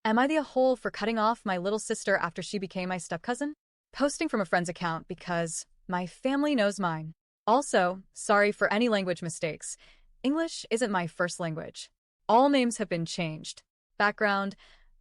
Am I the a-hole for cutting off my little sister after she became my step-cousin? Posting from a friend's account because my family knows mine. Also, sorry for any language mistakes. English isn't my first language. All names have been changed. Background: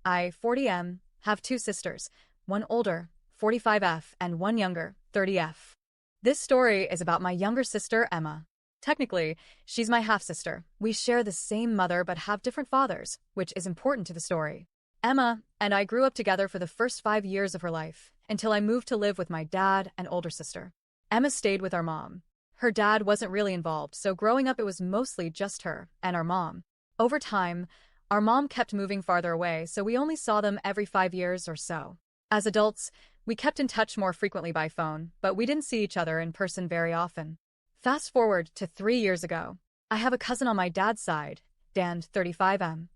I, 40M, have two sisters, one older, 45F, and one younger, 30F. This story is about my younger sister, Emma. Technically, she's my half-sister. We share the same mother but have different fathers, which is important to the story. Emma and I grew up together for the first 5 years of her life, until I moved to live with my dad and older sister. Emma stayed with our mom. Her dad wasn't really involved, so growing up it was mostly just her and our mom. Over time, our mom kept moving farther away, so we only saw them every 5 years or so. As adults, we kept in touch more frequently by phone, but we didn't see each other in person very often. Fast forward to 3 years ago. I have a cousin on my dad's side, Dan, 35M.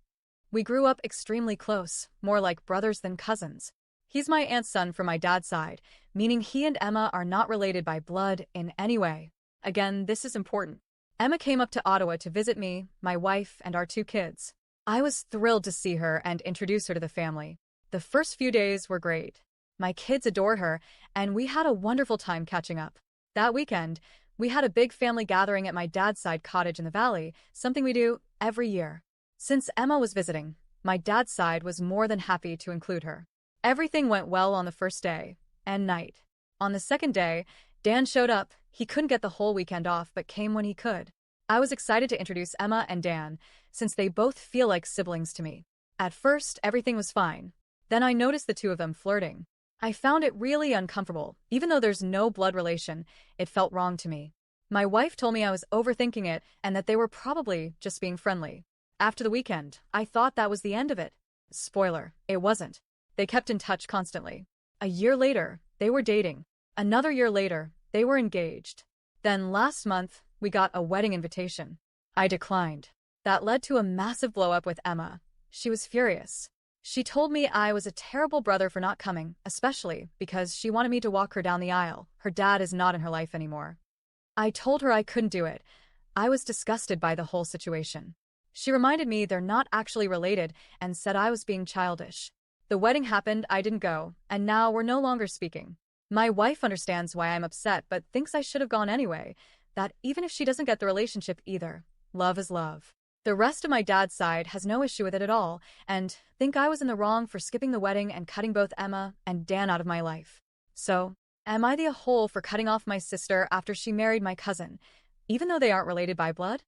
We grew up extremely close, more like brothers than cousins. He's my aunt's son from my dad's side, meaning he and Emma are not related by blood in any way. Again, this is important. Emma came up to Ottawa to visit me, my wife, and our two kids. I was thrilled to see her and introduce her to the family. The first few days were great. My kids adored her, and we had a wonderful time catching up. That weekend, we had a big family gathering at my dad's side cottage in the valley, something we do every year. Since Emma was visiting, my dad's side was more than happy to include her. Everything went well on the first day and night. On the second day, Dan showed up. He couldn't get the whole weekend off but came when he could. I was excited to introduce Emma and Dan, since they both feel like siblings to me. At first, everything was fine. Then I noticed the two of them flirting. I found it really uncomfortable. Even though there's no blood relation, it felt wrong to me. My wife told me I was overthinking it and that they were probably just being friendly. After the weekend, I thought that was the end of it. Spoiler, it wasn't. They kept in touch constantly. A year later, they were dating. Another year later, they were engaged. Then last month, we got a wedding invitation. I declined. That led to a massive blow-up with Emma. She was furious. She told me I was a terrible brother for not coming, especially because she wanted me to walk her down the aisle. Her dad is not in her life anymore. I told her I couldn't do it. I was disgusted by the whole situation. She reminded me they're not actually related and said I was being childish. The wedding happened, I didn't go, and now we're no longer speaking. My wife understands why I'm upset but thinks I should have gone anyway, that even if she doesn't get the relationship either, love is love. The rest of my dad's side has no issue with it at all and think I was in the wrong for skipping the wedding and cutting both Emma and Dan out of my life. So, am I the a-hole for cutting off my sister after she married my cousin, even though they aren't related by blood?